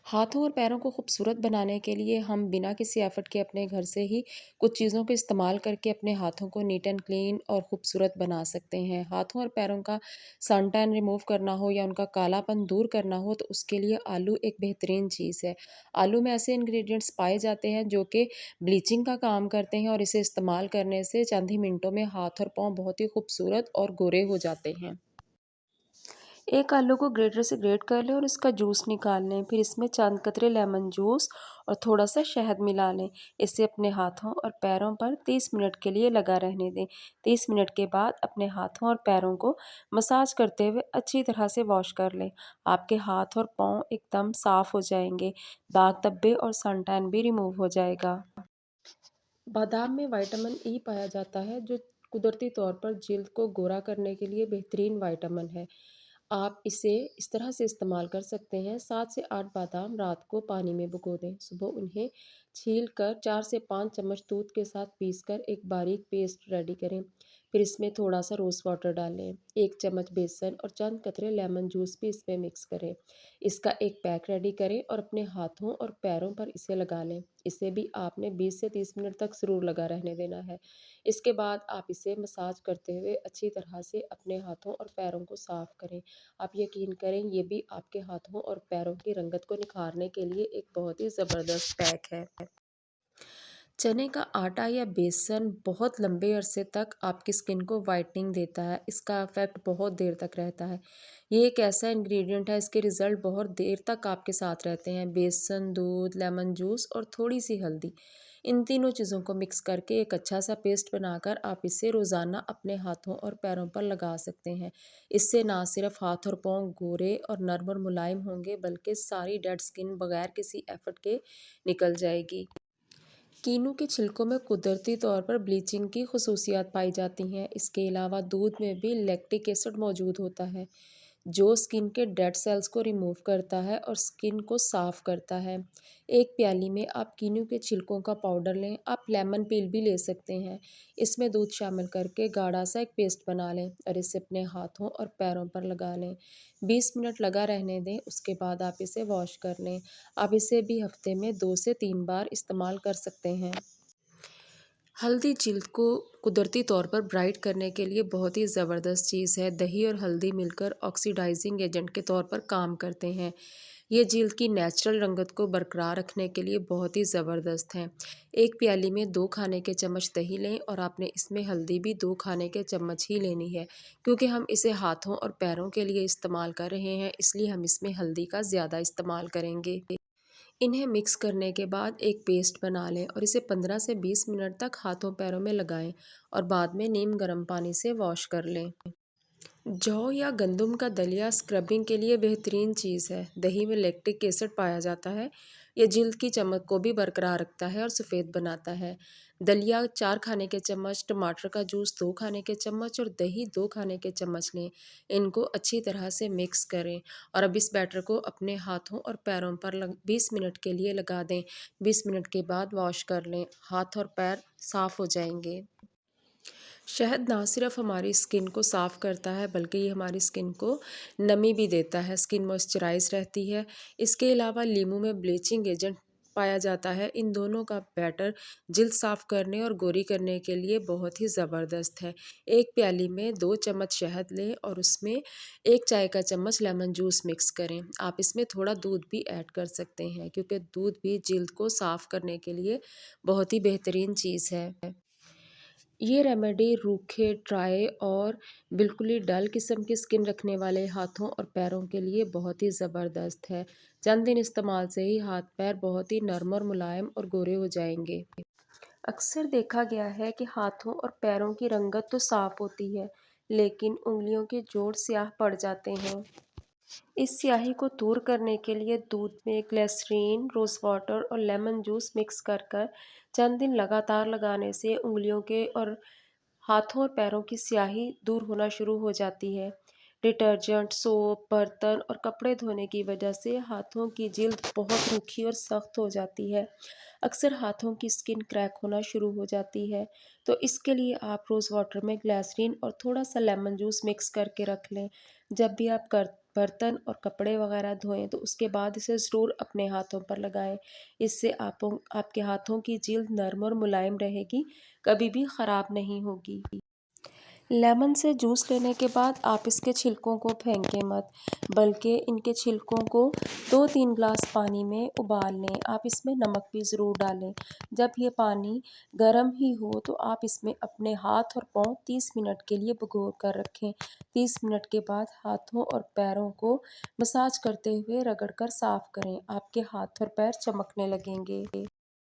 हाथों और पैरों को खूबसूरत बनाने के लिए हम बिना किसी एफर्ट के अपने घर से ही कुछ चीज़ों को इस्तेमाल करके अपने हाथों को नीट एंड क्लीन और खूबसूरत बना सकते हैं। हाथों और पैरों का सन टैन रिमूव करना हो या उनका कालापन दूर करना हो तो उसके लिए आलू एक बेहतरीन चीज़ है। आलू में ऐसे इंग्रेडिएंट्स पाए जाते हैं जो कि ब्लीचिंग का काम करते हैं और इसे इस्तेमाल करने से चंद ही मिनटों में हाथ और पाँव बहुत ही खूबसूरत और गोरे हो जाते हैं। एक आलू को ग्रेटर से ग्रेट कर लें और इसका जूस निकाल लें। फिर इसमें चंद कतरे लेमन जूस और थोड़ा सा शहद मिला लें। इसे अपने हाथों और पैरों पर 30 मिनट के लिए लगा रहने दें। 30 मिनट के बाद अपने हाथों और पैरों को मसाज करते हुए अच्छी तरह से वॉश कर लें। आपके हाथ और पाँव एकदम साफ हो जाएंगे। दाग धब्बे और सनटैन भी रिमूव हो जाएगा। बादाम में विटामिन ई पाया जाता है जो कुदरती तौर पर जिल्द को गोरा करने के लिए बेहतरीन विटामिन है। आप इसे इस तरह से इस्तेमाल कर सकते हैं। 7 से 8 बादाम रात को पानी में भिगो दें। सुबह उन्हें छील कर 4 से 5 चम्मच दूध के साथ पीसकर एक बारीक पेस्ट रेडी करें। फिर इसमें थोड़ा सा रोज़ वाटर डालें। 1 चम्मच बेसन और चंद कतरे लेमन जूस भी इसमें मिक्स करें। इसका एक पैक रेडी करें और अपने हाथों और पैरों पर इसे लगा लें। इसे भी आपने 20 से 30 मिनट तक ज़रूर लगा रहने देना है। इसके बाद आप इसे मसाज करते हुए अच्छी तरह से अपने हाथों और पैरों को साफ़ करें। आप यकीन करें ये भी आपके हाथों और पैरों की रंगत को निखारने के लिए एक बहुत ही ज़बरदस्त पैक है। चने का आटा या बेसन बहुत लंबे अरसे तक आपकी स्किन को वाइटनिंग देता है। इसका इफ़ेक्ट बहुत देर तक रहता है। ये एक ऐसा इंग्रेडिएंट है, इसके रिज़ल्ट बहुत देर तक आपके साथ रहते हैं। बेसन, दूध, लेमन जूस और थोड़ी-सी हल्दी, इन तीनों चीज़ों को मिक्स करके एक अच्छा सा पेस्ट बनाकर आप इसे रोज़ाना अपने हाथों और पैरों पर लगा सकते हैं। इससे ना सिर्फ हाथ और पाँव गोरे और नर्म और मुलायम होंगे बल्कि सारी डेड स्किन बगैर किसी एफर्ट के निकल जाएगी। कीनू के छिलकों में कुदरती तौर पर ब्लीचिंग की खसूसियात पाई जाती हैं। इसके अलावा दूध में भी लैक्टिक एसिड मौजूद होता है जो स्किन के डेड सेल्स को रिमूव करता है और स्किन को साफ करता है। एक प्याली में आप कीनू के छिलकों का पाउडर लें। आप लेमन पील भी ले सकते हैं। इसमें दूध शामिल करके गाढ़ा सा एक पेस्ट बना लें और इसे अपने हाथों और पैरों पर लगा लें। 20 मिनट लगा रहने दें। उसके बाद आप इसे वॉश कर लें। आप इसे भी हफ्ते में 2 से 3 बार इस्तेमाल कर सकते हैं। हल्दी जिल्द को कुदरती तौर पर ब्राइट करने के लिए बहुत ही ज़बरदस्त चीज़ है। दही और हल्दी मिलकर ऑक्सीडाइजिंग एजेंट के तौर पर काम करते हैं। ये जिल्द की नेचुरल रंगत को बरकरार रखने के लिए बहुत ही ज़बरदस्त हैं। एक प्याली में 2 खाने के चम्मच दही लें और आपने इसमें हल्दी भी 2 खाने के चम्मच ही लेनी है। क्योंकि हम इसे हाथों और पैरों के लिए इस्तेमाल कर रहे हैं इसलिए हम इसमें हल्दी का ज़्यादा इस्तेमाल करेंगे। इन्हें मिक्स करने के बाद एक पेस्ट बना लें और इसे 15 से 20 मिनट तक हाथों पैरों में लगाएं और बाद में नीम गर्म पानी से वॉश कर लें। जौ या गंदम का दलिया स्क्रबिंग के लिए बेहतरीन चीज़ है। दही में लैक्टिक एसिड पाया जाता है। यह जिल्द की चमक को भी बरकरार रखता है और सफ़ेद बनाता है। दलिया 4 खाने के चम्मच, टमाटर का जूस 2 खाने के चम्मच और दही 2 खाने के चम्मच लें। इनको अच्छी तरह से मिक्स करें और अब इस बैटर को अपने हाथों और पैरों पर 20 मिनट के लिए लगा दें। 20 मिनट के बाद वॉश कर लें। हाथ और पैर साफ़ हो जाएंगे। शहद ना सिर्फ हमारी स्किन को साफ़ करता है बल्कि ये हमारी स्किन को नमी भी देता है। स्किन मॉइस्चराइज रहती है। इसके अलावा नींबू में ब्लीचिंग एजेंट पाया जाता है। इन दोनों का बैटर जिल्द साफ़ करने और गोरी करने के लिए बहुत ही ज़बरदस्त है। एक प्याली में 2 चम्मच शहद लें और उसमें 1 चाय का चम्मच लेमन जूस मिक्स करें। आप इसमें थोड़ा दूध भी ऐड कर सकते हैं क्योंकि दूध भी जिल्द को साफ़ करने के लिए बहुत ही बेहतरीन चीज़ है। ये रेमेडी रूखे, ड्राई और बिल्कुल ही डल किस्म की स्किन रखने वाले हाथों और पैरों के लिए बहुत ही ज़बरदस्त है। चंद दिन इस्तेमाल से ही हाथ पैर बहुत ही नर्म और मुलायम और गोरे हो जाएंगे। अक्सर देखा गया है कि हाथों और पैरों की रंगत तो साफ होती है लेकिन उंगलियों के जोड़ स्याह पड़ जाते हैं। इस स्याही को दूर करने के लिए दूध में ग्लिसरीन, रोज़ वाटर और लेमन जूस मिक्स कर कर चंद दिन लगातार लगाने से उंगलियों के और हाथों और पैरों की स्याही दूर होना शुरू हो जाती है। डिटर्जेंट, सोप, बर्तन और कपड़े धोने की वजह से हाथों की जिल्द बहुत रूखी और सख्त हो जाती है। अक्सर हाथों की स्किन क्रैक होना शुरू हो जाती है। तो इसके लिए आप रोज़ वाटर में ग्लिसरीन और थोड़ा सा लेमन जूस मिक्स करके रख लें। जब भी आप कर बर्तन और कपड़े वगैरह धोएं तो उसके बाद इसे ज़रूर अपने हाथों पर लगाएं। इससे आपके हाथों की जिल्द नरम और मुलायम रहेगी, कभी भी ख़राब नहीं होगी। लेमन से जूस लेने के बाद आप इसके छिलकों को फेंकें मत, बल्कि इनके छिलकों को 2-3 ग्लास पानी में उबाल लें। आप इसमें नमक भी ज़रूर डालें। जब ये पानी गर्म ही हो तो आप इसमें अपने हाथ और पाँव 30 मिनट के लिए भिगो कर रखें। 30 मिनट के बाद हाथों और पैरों को मसाज करते हुए रगड़ कर साफ़ करें। आपके हाथ और पैर चमकने लगेंगे।